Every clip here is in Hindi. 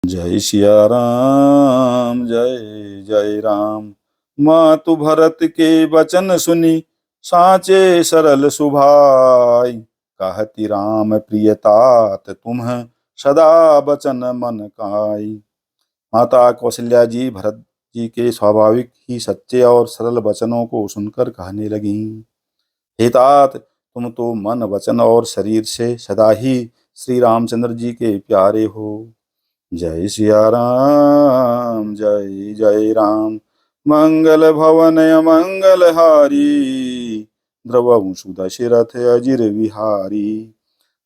जय सिया राम जय जय राम। मातु भरत के वचन सुनी साचे सरल सुभाई। कहती राम प्रिय तात तुम्ह सदा बचन मन काई। माता कौशल्या जी भरत जी के स्वाभाविक ही सच्चे और सरल वचनों को सुनकर कहने लगी, हे तात, तुम तो मन वचन और शरीर से सदा ही श्री रामचंद्र जी के प्यारे हो। जय सिया राम जय जय राम। मंगल भवन मंगल हारी, द्रवहु सुदशरथ अजिर विहारी।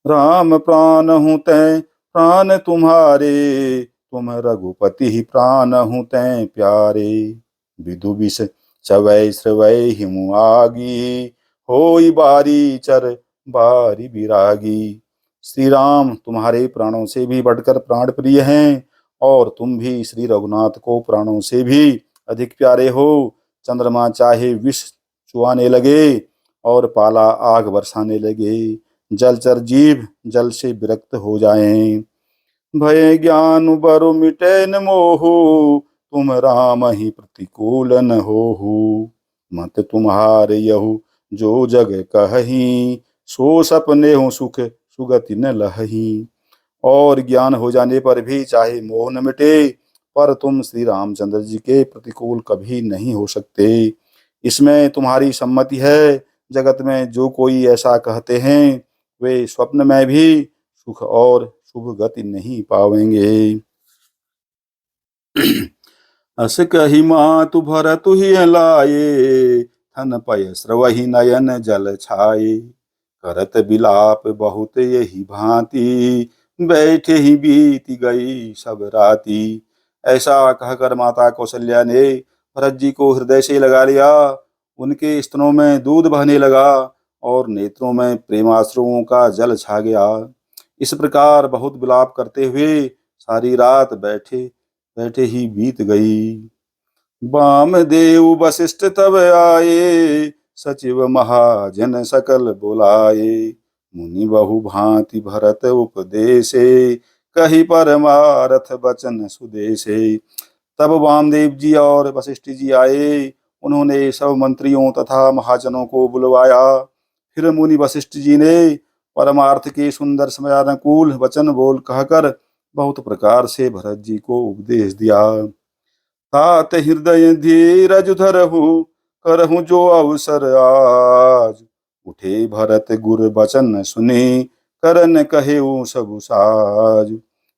राम प्राण हूँ तै प्राण तुम्हारे, तुम रघुपति ही प्राण हूँ तै प्यारे। विदु विष चवै श्रवै हिमु आगी, होई बारी चर बारी विरागी। श्री राम तुम्हारे प्राणों से भी बढ़कर प्राण प्रिय हैं, और तुम भी श्री रघुनाथ को प्राणों से भी अधिक प्यारे हो। चंद्रमा चाहे विष चुआने लगे और पाला आग बरसाने लगे, जलचर जीव जल से विरक्त हो जाएं। भय ज्ञान बरु मिटे न मोहु, तुम राम ही प्रतिकूल न होहु। मत तुम्हारे यहु जो जग कहही, सो सपने हो सुख सुगति न लहही। और ज्ञान हो जाने पर भी चाहे मोह न मिटे, पर तुम श्री रामचंद्र जी के प्रतिकूल कभी नहीं हो सकते। इसमें तुम्हारी सम्मति है। जगत में जो कोई ऐसा कहते हैं, वे स्वप्न में भी सुख और शुभ गति नहीं पावेंगे। अस कही मातु भरतु ही लाए, थन पय स्रवहि नयन जल छाए। करत बिलाप बहुत यही भांति, बैठे ही बीती गई सब राती। ऐसा कहकर माता कौशल्या ने भरत जी को हृदय से लगा लिया। उनके स्तनों में दूध बहने लगा और नेत्रों में प्रेमाश्रुओं का जल छा गया। इस प्रकार बहुत विलाप करते हुए सारी रात बैठे बैठे ही बीत गई। वामदेव वशिष्ठ तब आए, सचिव महाजन सकल बुलाए। मुनि बहु भांति भरत उपदेशे, कही परमारथ बचन सुदेशे। तब वामदेव जी और वशिष्ठ जी आए। उन्होंने सब मंत्रियों तथा महाजनों को बुलवाया। फिर मुनि वशिष्ठ जी ने परमार्थ के सुंदर समयानुकूल वचन बोल कहकर बहुत प्रकार से भरत जी को उपदेश दिया। तात हृदय धीरज धरहु, करहु जो अवसर आज। उठे भरत गुर बचन सुने, करन कहे सब साज।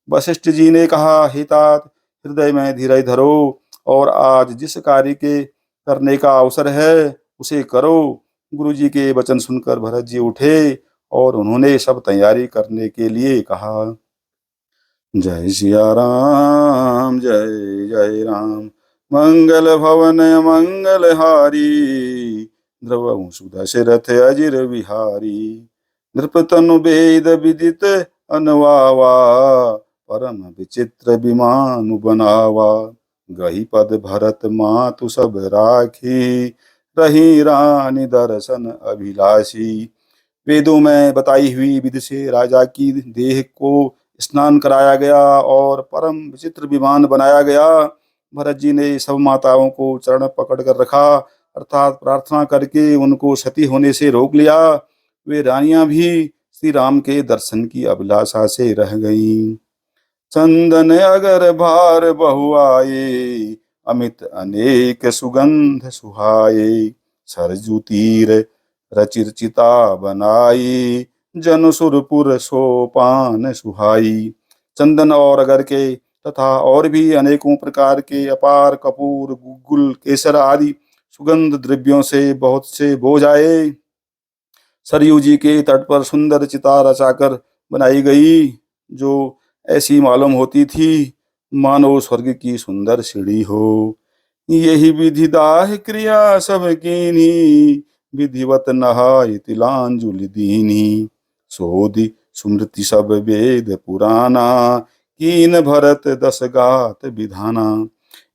वशिष्ठ जी ने कहा, हे तात, हृदय में धीरज धरो और आज जिस कार्य के करने का अवसर है उसे करो। गुरु जी के वचन सुनकर भरत जी उठे और उन्होंने सब तैयारी करने के लिए कहा। जय सिया राम जय जय राम। मंगल भवन मंगल हारी, द्रवहु सुदशरथ अजिर विहारी। नृपतनु वेद विदित अनवावा, परम विचित्र विमान बनावा। गही पद भरत मातु सब राखी, रही रानी दर्शन अभिलाषी। वेदों में बताई हुई विधि से राजा की देह को स्नान कराया गया और परम विचित्र विमान बनाया गया। भरत जी ने सब माताओं को चरण पकड़ कर रखा, अर्थात प्रार्थना करके उनको सती होने से रोक लिया। वे रानियां भी श्री राम के दर्शन की अभिलाषा से रह गईं। चंदन अगर भार बहु आए, अमित अनेक सुगंध सुहाए। सरजू तीर रचिरचिता बनाई, जन सुरपुर सोपान सुहाई। चंदन और अगर के तथा और भी अनेकों प्रकार के अपार कपूर गुग्गुल केसर आदि सुगंध द्रव्यों से बहुत से बोझ आए। सरयू जी के तट पर सुंदर चिता रचाकर बनाई गई, जो ऐसी मालूम होती थी मानो स्वर्ग की सुंदर सीढ़ी हो। यही विधि दाह क्रिया सब कीन्ही, विधिवत नहाय तिलांजुलि दीन्ही। सोधि स्मृति सब वेद पुराना, कीन भरत दस गात विधाना।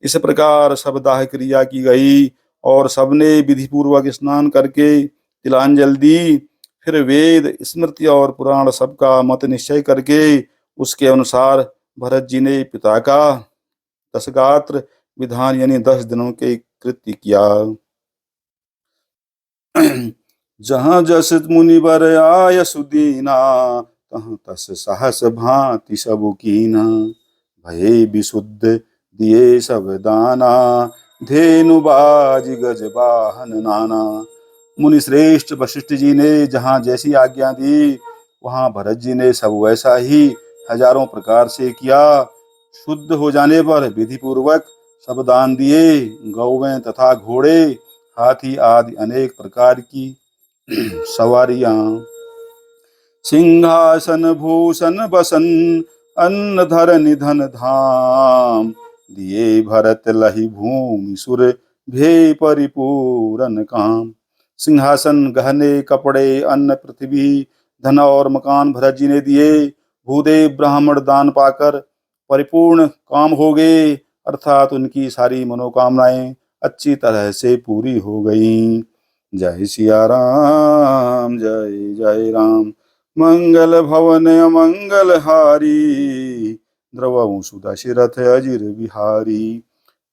इस प्रकार सब दाह क्रिया की गई और सबने विधि पूर्वक स्नान करके तिलांजलि दी। फिर वेद स्मृति और पुराण सबका मत निश्चय करके उसके अनुसार भरत जी ने पिता का 10 गात्र विधान यानी 10 दिनों के कृत्य किया। जहाँ जस मुनिवर आय सुदीना, तहाँ तस सहस भांति सब कीना। भये विशुद्ध दिए सब दाना, धेनु बाज गज वाहन नाना। मुनि श्रेष्ठ वशिष्ठ जी ने जहाँ जैसी आज्ञा दी, वहाँ भरत जी ने सब वैसा ही हजारों प्रकार से किया। शुद्ध हो जाने पर विधि पूर्वक सब दान दिए। गौवें तथा घोड़े, हाथी आदि अनेक प्रकार की सवारियां, सिंहासन भूषण बसन, अन्न धर निधन धाम। दिए भरत लहि भूमि सुर, भे परिपूरन काम। सिंहासन, गहने, कपड़े, अन्न, पृथ्वी, धन और मकान भरत जी ने दिए। भूदेव ब्राह्मण दान पाकर परिपूर्ण काम हो गए, अर्थात उनकी सारी मनोकामनाएं अच्छी तरह से पूरी हो गईं। जय सिया राम, जय जय राम। मंगल भवन अमंगल हारी, द्रवहु सुदशरथ अजिर बिहारी।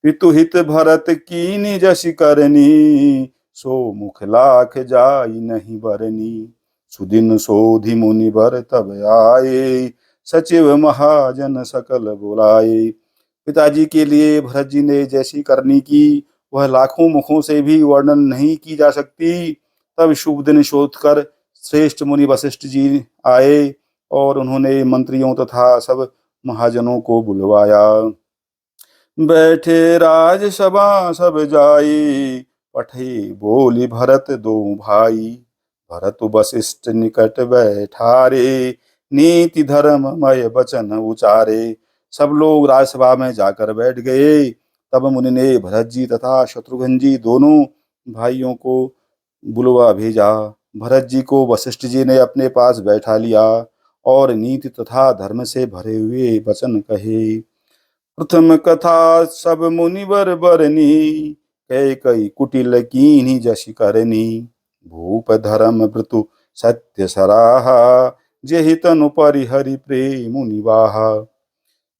पितु हित भरत कीनि जसि करनी, सो मुख लाख जाई नहीं बरनी। सुदिन सोधि मुनिवर तब आए, सचिव महाजन सकल बुलाए। पिताजी के लिए भरत जी ने जैसी करनी की, वह लाखों मुखों से भी वर्णन नहीं की जा सकती। तब शुभ दिन शोध कर श्रेष्ठ मुनि वशिष्ठ जी आए और उन्होंने मंत्रियों तथा सब महाजनों को बुलवाया। बैठे राजसभा सब जाई, पठे बोली भरत दो भाई। भरत वशिष्ठ निकट बैठारे, नीति धर्ममय वचन उचारे। सब लोग राजसभा में जाकर बैठ गए। तब मुनि ने भरत जी तथा शत्रुघ्न जी दोनों भाइयों को बुलवा भेजा। भरत जी को वशिष्ठ जी ने अपने पास बैठा लिया और नीति तथा धर्म से भरे हुए वचन कहे। प्रथम कथा सब मुनिवर बरनी, कई कुटिल कीन्ही जसि करनी। भूप धर्म व्रतु सत्य सराहा, जेहि तनु परिहरि प्रेम निवाहा।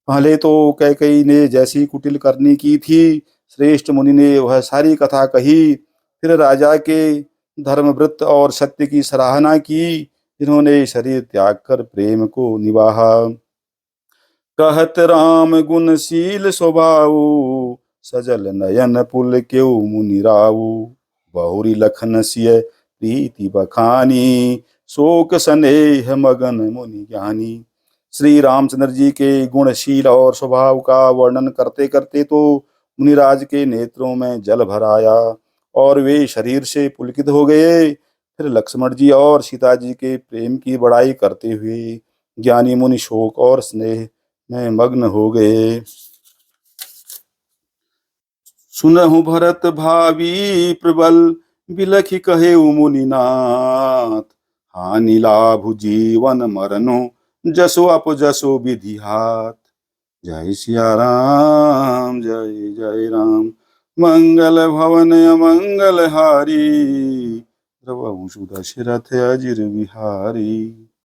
पहले तो कैकई ने जैसी कुटिल करनी की थी, श्रेष्ठ मुनि ने वह सारी कथा कही। फिर राजा के धर्मव्रत और सत्य की सराहना की, जिन्होंने शरीर त्याग कर प्रेम को निवाहा। कहत राम गुणशील स्वभाव, सजल नयन पुल क्यों मुनि राऊ। बहुरी लखन सिय प्रीति बखानी, शोक स्नेह मगन मुनि ज्ञानी। श्री रामचंद्र जी के गुणशील और स्वभाव का वर्णन करते करते तो मुनिराज के नेत्रों में जल भर आया और वे शरीर से पुलकित हो गए। फिर लक्ष्मण जी और सीता जी के प्रेम की बड़ाई करते हुए ज्ञानी मुनि शोक और स्नेह में मग्न हो गए। सुनहु भरत भावी प्रबल, बिलखि कहे मुनिनाथ। हानि लाभ जीवन मरनो, जसो अप जसो विधि हाथ। जय सिया राम, जय जय राम। मंगल भवन अमंगल हारी, द्रवहु सुदशरथ अजिर बिहारी।